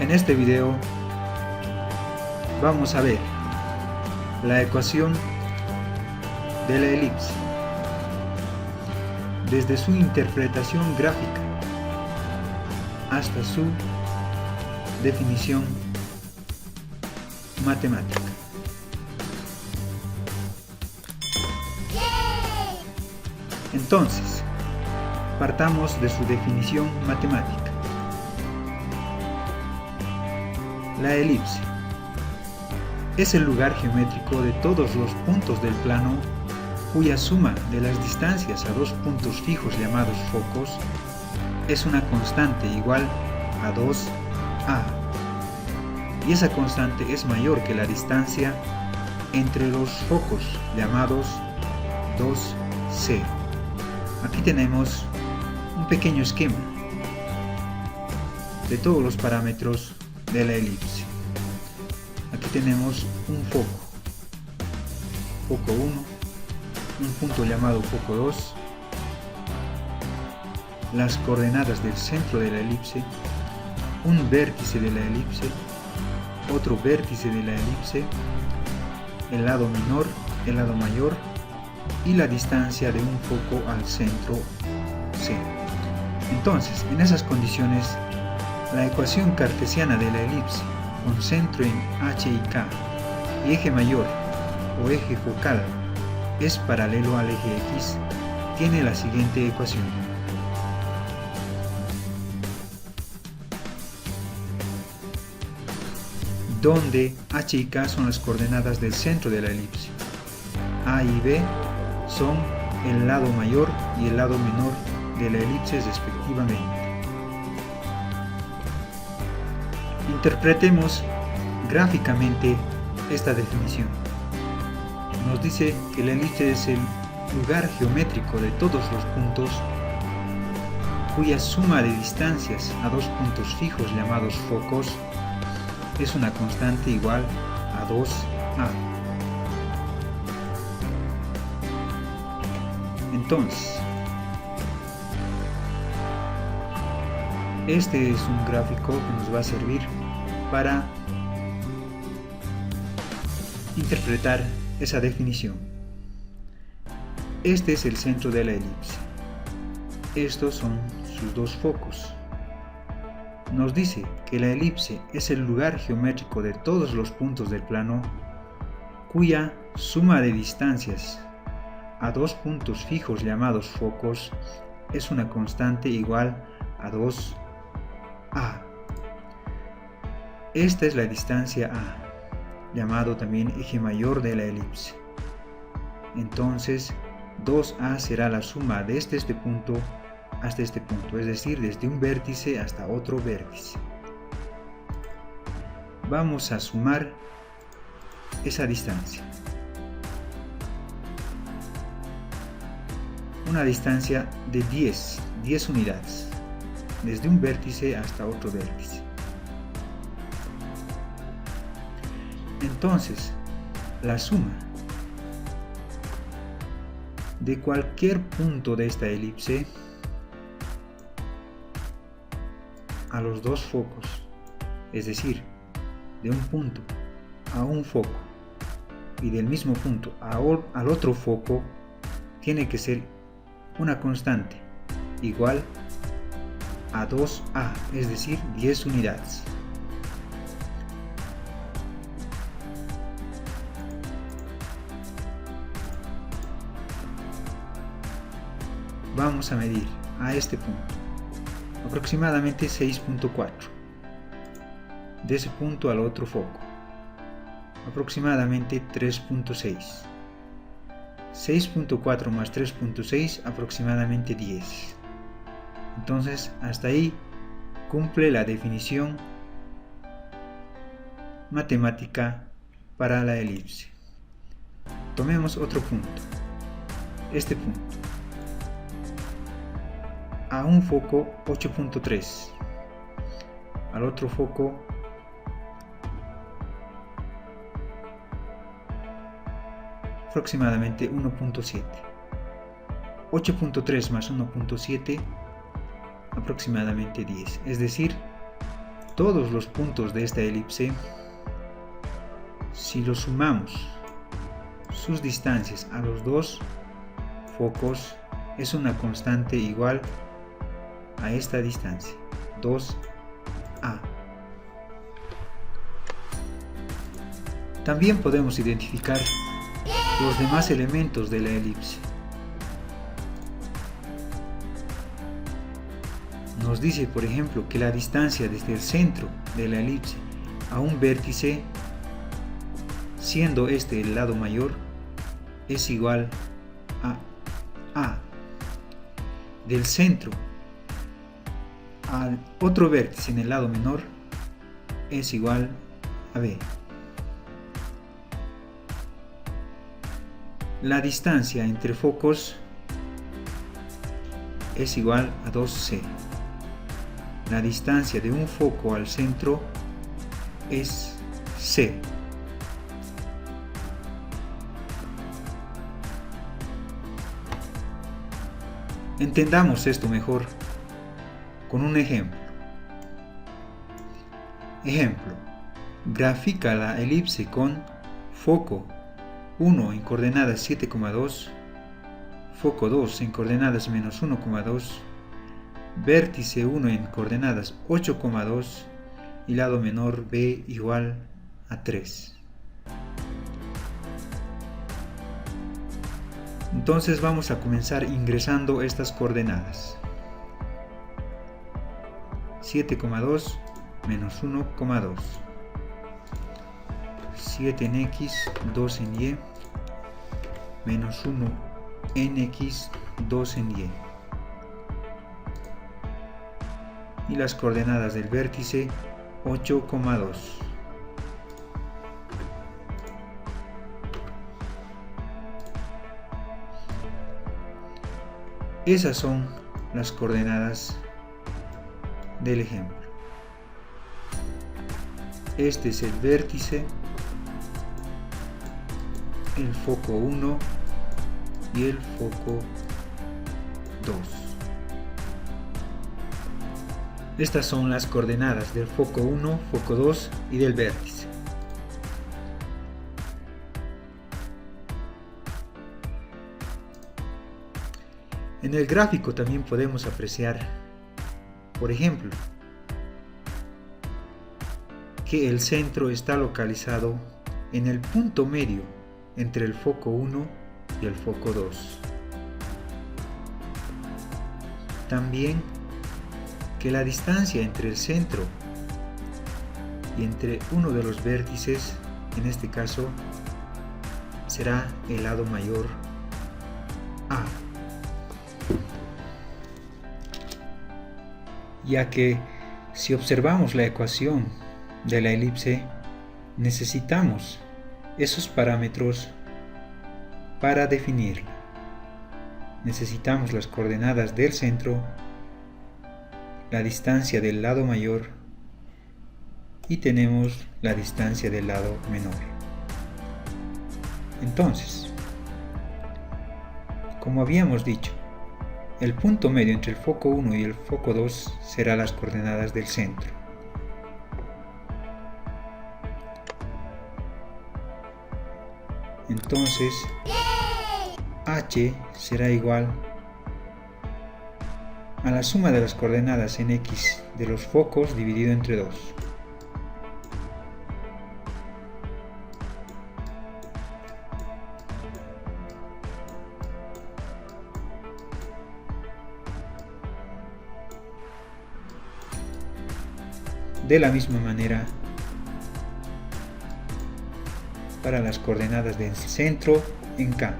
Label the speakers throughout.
Speaker 1: En este video vamos a ver la ecuación de la elipse desde su interpretación gráfica hasta su definición matemática. Entonces, partamos de su definición matemática. La elipse es el lugar geométrico de todos los puntos del plano cuya suma de las distancias a dos puntos fijos llamados focos es una constante igual a 2a, y esa constante es mayor que la distancia entre los focos llamados 2c. Aquí tenemos un pequeño esquema de todos los parámetros de la elipse. Aquí tenemos un foco, foco 1, un punto llamado foco 2, las coordenadas del centro de la elipse, un vértice de la elipse, otro vértice de la elipse, el lado menor, el lado mayor y la distancia de un foco al centro C. Entonces, en esas condiciones, la ecuación cartesiana de la elipse con centro en H y K y eje mayor o eje focal es paralelo al eje X tiene la siguiente ecuación. Donde H y K son las coordenadas del centro de la elipse. A y B son el lado mayor y el lado menor de la elipse respectivamente. Interpretemos gráficamente esta definición. Nos dice que la elipse es el lugar geométrico de todos los puntos cuya suma de distancias a dos puntos fijos llamados focos es una constante igual a 2a. Entonces, este es un gráfico que nos va a servir para interpretar esa definición. Este es el centro de la elipse. Estos son sus dos focos. Nos dice que la elipse es el lugar geométrico de todos los puntos del plano cuya suma de distancias a dos puntos fijos llamados focos es una constante igual a 2a. Esta es la distancia a, llamado también eje mayor de la elipse. Entonces, 2a será la suma desde este punto hasta este punto, es decir, desde un vértice hasta otro vértice. Vamos a sumar esa distancia. Una distancia de 10 unidades, desde un vértice hasta otro vértice. Entonces, la suma de cualquier punto de esta elipse a los dos focos, es decir, de un punto a un foco y del mismo punto al otro foco, tiene que ser una constante igual a 2a, es decir, 10 unidades. Vamos a medir a este punto aproximadamente 6.4, de ese punto al otro foco aproximadamente 3.6, 6.4 más 3.6 aproximadamente 10. Entonces, hasta ahí cumple la definición matemática para la elipse. Tomemos otro punto, este punto. A un foco 8.3, al otro foco aproximadamente 1.7. 8.3 más 1.7 aproximadamente 10, es decir, todos los puntos de esta elipse, si los sumamos sus distancias a los dos focos, es una constante igual a esta distancia, 2a. También podemos identificar los demás elementos de la elipse. Nos dice, por ejemplo, que la distancia desde el centro de la elipse a un vértice, siendo este el lado mayor, es igual a A. Del centro al otro vértice en el lado menor es igual a B. La distancia entre focos es igual a 2C. La distancia de un foco al centro es C. Entendamos esto mejor con un ejemplo. Ejemplo: grafica la elipse con foco 1 en coordenadas 7,2, foco 2 en coordenadas menos 1,2, vértice 1 en coordenadas 8,2 y lado menor B igual a 3. Entonces vamos a comenzar ingresando estas coordenadas. 7,2 menos 1,2. 7 en X, 2 en Y, menos 1 en X, 2 en Y. Y las coordenadas del vértice, 8,2. Esas son las coordenadas del ejemplo. Este es el vértice, el foco 1 y el foco 2. Estas son las coordenadas del foco 1, foco 2 y del vértice. En el gráfico también podemos apreciar, por ejemplo, que el centro está localizado en el punto medio entre el foco 1 y el foco 2. También que la distancia entre el centro y entre uno de los vértices, en este caso, será el lado mayor A, ya que si observamos la ecuación de la elipse, necesitamos esos parámetros para definirla. Necesitamos las coordenadas del centro, la distancia del lado mayor y tenemos la distancia del lado menor. Entonces, como habíamos dicho, el punto medio entre el foco 1 y el foco 2 será las coordenadas del centro. Entonces, H será igual a la suma de las coordenadas en X de los focos dividido entre 2. De la misma manera, para las coordenadas del centro en K.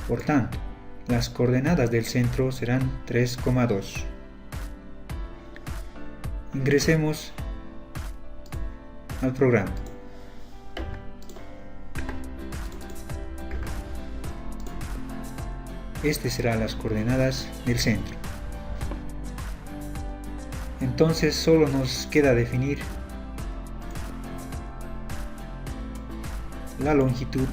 Speaker 1: Por tanto, las coordenadas del centro serán 3,2. Ingresemos al programa. Este será las coordenadas del centro. Entonces solo nos queda definir la longitud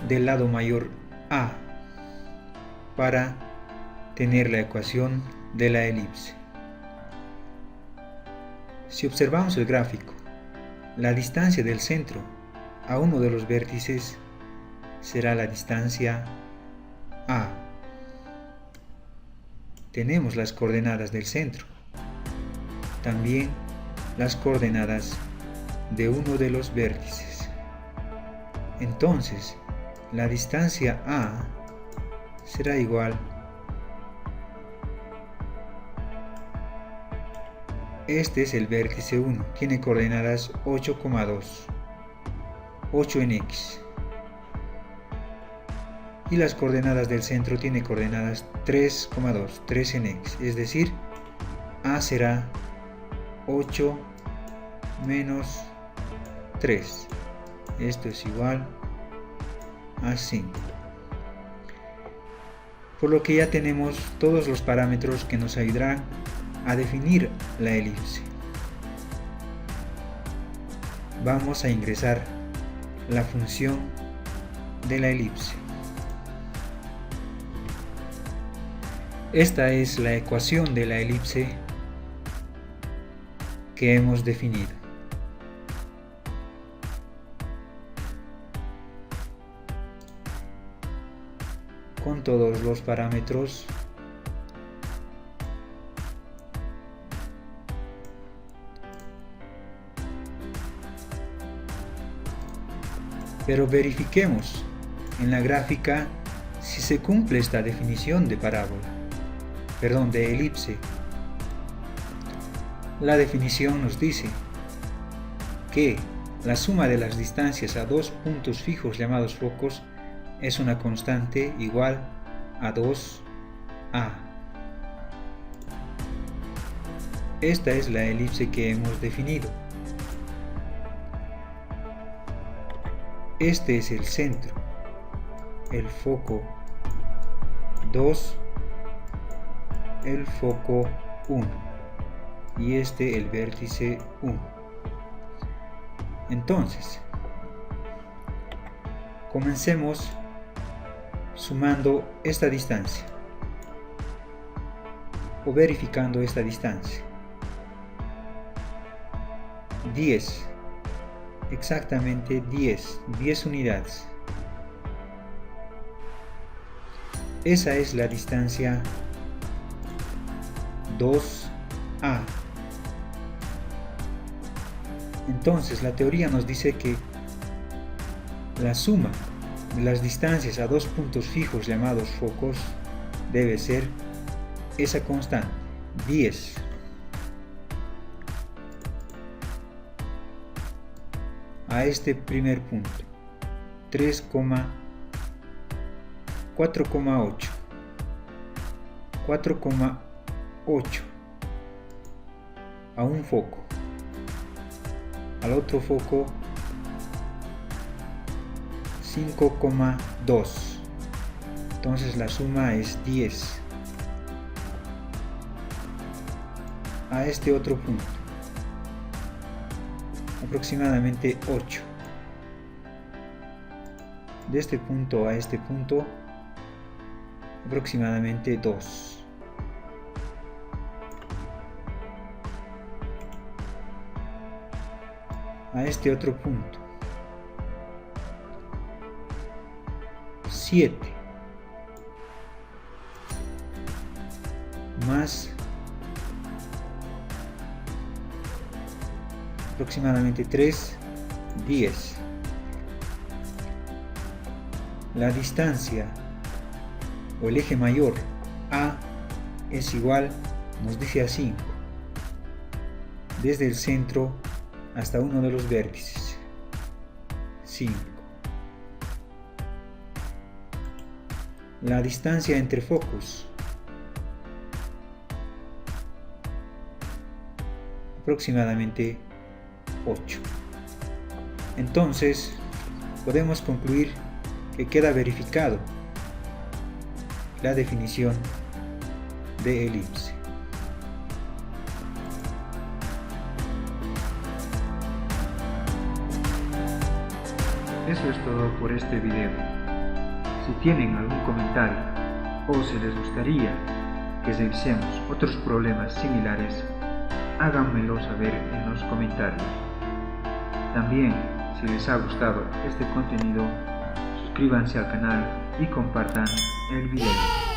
Speaker 1: del lado mayor A para tener la ecuación de la elipse. Si observamos el gráfico, la distancia del centro a uno de los vértices será la distancia A. Tenemos las coordenadas del centro, también las coordenadas de uno de los vértices. Entonces, la distancia A será igual este es el vértice 1, tiene coordenadas 8,2, 8 en X. Y las coordenadas del centro tiene coordenadas 3,2, 3 en X. Es decir, A será 8 menos 3. Esto es igual a 5. Por lo que ya tenemos todos los parámetros que nos ayudarán a definir la elipse. Vamos a ingresar la función de la elipse. Esta es la ecuación de la elipse que hemos definido. Con todos los parámetros pero verifiquemos en la gráfica si se cumple esta definición de de elipse. La definición nos dice que la suma de las distancias a dos puntos fijos llamados focos es una constante igual a 2a. Esta es la elipse que hemos definido. Este es el centro, el foco 2, el foco 1 y este el vértice 1. Entonces, comencemos sumando esta distancia o verificando esta distancia. 10. Exactamente 10 unidades. Esa es la distancia 2a. Entonces la teoría nos dice que la suma de las distancias a dos puntos fijos llamados focos debe ser esa constante, 10. A este primer punto, 4,8 a un foco, al otro foco 5,2, entonces la suma es 10. A este otro punto, aproximadamente 8. De este punto a este punto, aproximadamente 2. A este otro punto, 7. Más aproximadamente 3, 10. La distancia o el eje mayor A es igual, nos dice a 5, desde el centro hasta uno de los vértices, 5. La distancia entre focos, aproximadamente 8. Entonces, podemos concluir que queda verificado la definición de elipse. eso es todo por este video. Si tienen algún comentario o si les gustaría que revisemos otros problemas similares, háganmelo saber en los comentarios. También, si les ha gustado este contenido, suscríbanse al canal y compartan el video.